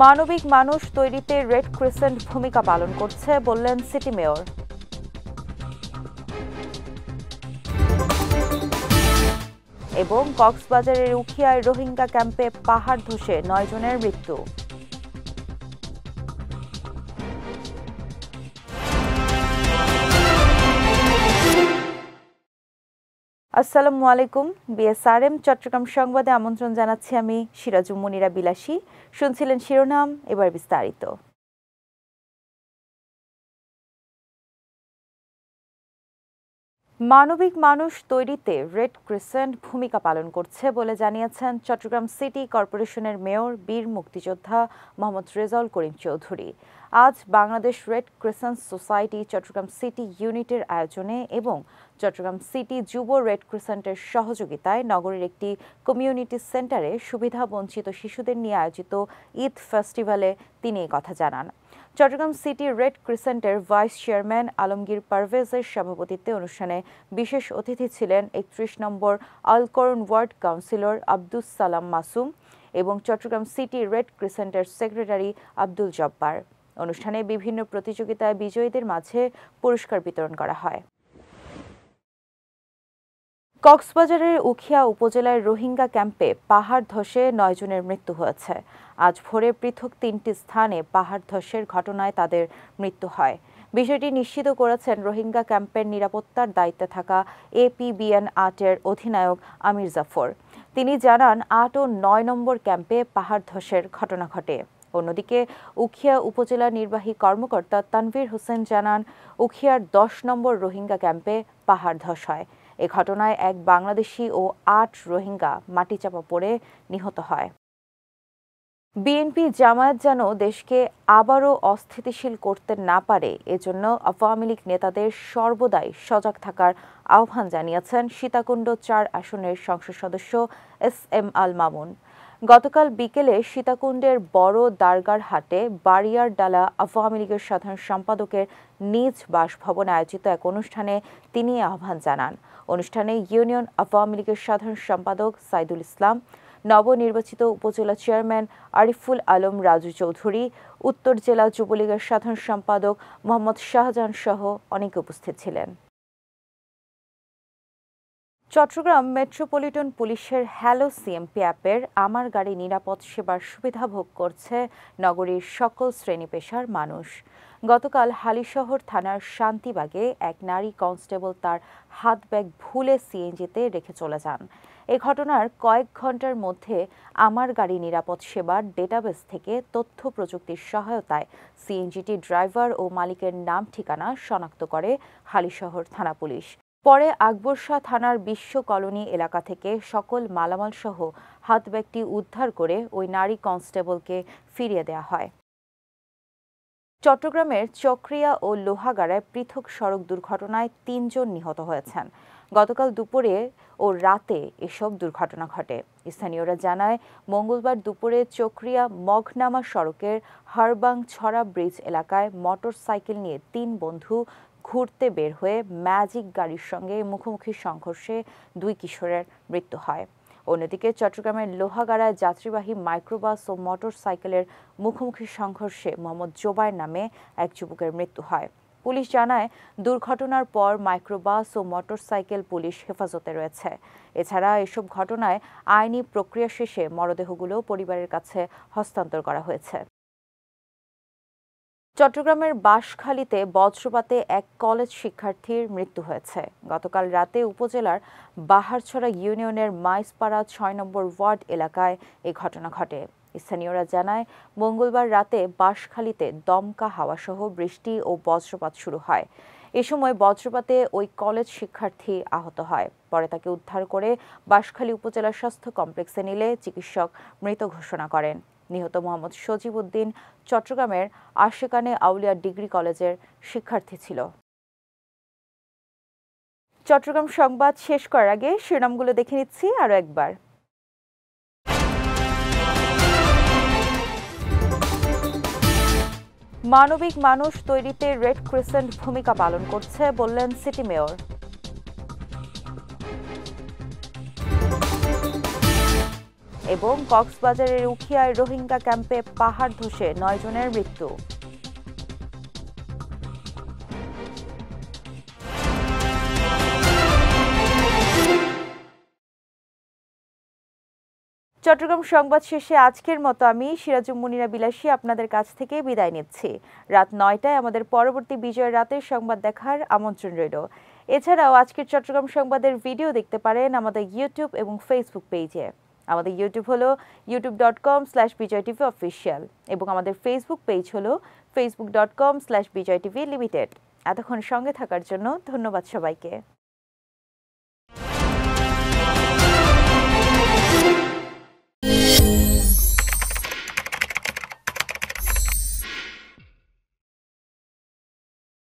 মানবিক মানুষ তৈরিতে রেড ক্রিসেন্ট ভূমিকা পালন করছে বললেন সিটি মেয়র। এবং কক্সবাজারের উখিয়ায় রোহিঙ্গা ক্যাম্পে পাহাড় ধসে 9 জনের মৃত্যু। আসসালামু আলাইকুম। বিএসআরএম চট্টগ্রাম সংবাদে আমন্ত্রণ জানাচ্ছি আমি সিরাজুম মুনিরা বিলাসী। শুনছিলেন শিরোনাম, এবার বিস্তারিত। মানবিক মানুষ তৈরিতে রেড ক্রিসেন্ট ভূমিকা পালন করছে বলে জানিয়েছেন চট্টগ্রাম সিটি কর্পোরেশনের মেয়র বীর মুক্তিযোদ্ধা মোহাম্মদ রেজাউল করিম চৌধুরী। আজ Bangladesh red crescent society Chattogram city ইউনিটের আয়োজনে এবং চট্টগ্রাম সিটি যুব রেড ক্রিসেন্টের সহযোগিতায় নগরীর একটি কমিউনিটি সেন্টারে সুবিধা বঞ্চিত শিশুদের নিয়ে আয়োজিত ঈদ ফেস্টিভ্যালে তিনি এই কথা জানান। চট্টগ্রাম সিটি রেড ক্রিসেন্টের ভাইস চেয়ারম্যান আলমগীর পারভেজের সভাপতিত্বে অনুষ্ঠানে বিশেষ অতিথি ছিলেন 31 নম্বর আলকরন ওয়ার্ড কাউন্সিলর আব্দুস সালাম মাসুম এবং চট্টগ্রাম সিটি রেড ক্রিসেন্টের সেক্রেটারি আব্দুল জব্বার। অনুষ্ঠানে বিভিন্ন প্রতিযোগিতায় বিজয়ীদের মাঝে পুরস্কার বিতরণ করা হয়। কক্সবাজারের উখিয়া উপজেলার রোহিঙ্গা ক্যাম্পে পাহাড় ধসে 9 জনের মৃত্যু হয়েছে। আজ ভোরে পৃথক 3টি স্থানে পাহাড় ধসের ঘটনায় তাদের মৃত্যু হয়। বিষয়টি নিশ্চিত করেছেন রোহিঙ্গা ক্যাম্পের নিরাপত্তার দায়িত্বে থাকা APBN 8-এর অধিনায়ক আমির জাফর। তিনি জানান 8 ও 9 নম্বর ক্যাম্পে পাহাড় ধসের ঘটনা ঘটে। অন্যদিকে উখিয়া উপজেলা নির্বাহী কর্মকর্তা তানভীর হোসেন জানান উখিয়ার 10 নম্বর রোহিঙ্গা ক্যাম্পে পাহাড় ধস হয়। এ ঘটনায় এক বাংলাদেশি ও 8 রোহিঙ্গা মাটিচাপা পড়ে নিহত হয়। বিএনপি জামায়াত যেন দেশকে আবারও অস্থিতিশীল করতে না পারে এজন্য আওয়ামী লীগ নেতাদের সর্বদাই সজাগ থাকার আহ্বান জানিয়েছেন সীতাকুণ্ড 4 আসনের সংসদ সদস্য SM আল মামুন। গতকাল বিকেলে সীতাকুণ্ডের বড় দারগার হাটে বাড়িয়ার ডালা আওয়ামী লীগের সাধারণ সম্পাদকের নিজ বাসভবনে আয়োজিত এক অনুষ্ঠানে তিনি আহ্বান জানান। অনুষ্ঠানে ইউনিয়ন আওয়ামী লীগের সাধারণ সম্পাদক সাইদুল ইসলাম, নবনির্বাচিত উপজেলা চেয়ারম্যান আরিফুল আলম রাজু চৌধুরী, উত্তর জেলা যুবলীগের সাধারণ সম্পাদক মোহাম্মদ শাহজাহান সহ অনেকে উপস্থিত ছিলেন। চট্টগ্রাম মেট্রোপলিটন পুলিশের হ্যালো সিএমপি অ্যাপের আমার গাড়ি নিরাপদ সেবার সুবিধা ভোগ করছে নগরীর সকল শ্রেণী পেশার মানুষ। গতকাল হালিশহর থানার শান্তিবাগে এক নারী কনস্টেবল তার হাত ব্যাগ ভুলে সিএনজিতে রেখে চলে যান। এ ঘটনার কয়েক ঘন্টার মধ্যে আমার গাড়ি নিরাপদ সেবার ডেটাবেস থেকে তথ্য প্রযুক্তির সহায়তায় সিএনজিটি ড্রাইভার ও মালিকের নাম ঠিকানা শনাক্ত করে হালিশহর থানা পুলিশ। পরে আকবর শাহ থানার বিশ্ব কলোনি এলাকা থেকে সকল মালামাল সহ হাত ব্যাগটি উদ্ধার করে ওই নারী কনস্টেবলকে ফিরিয়ে দেওয়া হয়। চট্টগ্রামের চকরিয়া ও লোহাগাড়ায় পৃথক সড়ক দুর্ঘটনায় 3 জন নিহত হয়েছেন। গতকাল দুপুরে ও রাতে এসব দুর্ঘটনা ঘটে। স্থানীয়রা জানায় মঙ্গলবার দুপুরে চকরিয়া মগনামা সড়কের হারবাং ছড়া ব্রিজ এলাকায় মোটরসাইকেল নিয়ে 3 বন্ধু ঘুরতে বের হয়ে ম্যাজিক গাড়ির সঙ্গে মুখোমুখি সংঘর্ষে 2 কিশোরের মৃত্যু হয়। অন্যদিকে চট্টগ্রামের লোহাগাড়ায় যাত্রীবাহী মাইক্রোবাস ও মোটরসাইকেলের মুখোমুখি সংঘর্ষে মোহাম্মদ জোবায়ের নামে এক যুবকের মৃত্যু হয়। পুলিশ জানায় দুর্ঘটনার পর মাইক্রোবাস ও মোটরসাইকেল পুলিশ হেফাজতে রয়েছে। এছাড়া এসব ঘটনায় আইনি প্রক্রিয়া শেষে মরদেহগুলো পরিবারের কাছে হস্তান্তর করা হয়েছে। চট্টগ্রামের বাঁশখালীতে বজ্রপাতে এক কলেজ শিক্ষার্থীর মৃত্যু হয়েছে। গতকাল রাতে উপজেলার বাহারছড়া ইউনিয়নের মাইসপাড়া 6 নম্বর ওয়ার্ড এলাকায় এ ঘটনা ঘটে। স্থানীয়রা জানায় মঙ্গলবার রাতে বাঁশখালীতে দমকা হাওয়াসহ বৃষ্টি ও বজ্রপাত শুরু হয়। এ সময় বজ্রপাতে ওই কলেজ শিক্ষার্থী আহত হয়। পরে তাকে উদ্ধার করে বাঁশখালী উপজেলা স্বাস্থ্য কমপ্লেক্সে নিলে চিকিৎসক মৃত ঘোষণা করেন। নিহত মোহাম্মদ সজিব উদ্দিন চট্টগ্রামের আশেকানে আউলিয়া ডিগ্রি কলেজের শিক্ষার্থী ছিল। চট্টগ্রাম সংবাদ শেষ করার আগে শিরোনামগুলো দেখে নিচ্ছি আরও একবার। মানবিক মানুষ তৈরিতে রেড ক্রিসেন্ট ভূমিকা পালন করছে বললেন সিটি মেয়র। এবং কক্সবাজারের উখিয়ায় রোহিঙ্গা ক্যাম্পে পাহাড় ধসে 9 জনের মৃত্যু। চট্টগ্রাম সংবাদ শেষে আজকের মতো আমি সিরাজুম মুনিরা বিলাসী আপনাদের কাছ থেকে বিদায় নিচ্ছি। রাত 9টায় আমাদের পরবর্তী বিজয় রাতের সংবাদ দেখার আমন্ত্রণ রইল। এছাড়াও আজকের চট্টগ্রাম সংবাদের ভিডিও দেখতে পারেন আমাদের ইউটিউব এবং ফেসবুক পেজে। আমাদের ইউটিউব হলো youtube.com/bijaytvofficial এবং আমাদের ফেসবুক পেজ হলো facebook.com/bijaytvlimited। এতক্ষণ সঙ্গে থাকার জন্য ধন্যবাদ সবাইকে।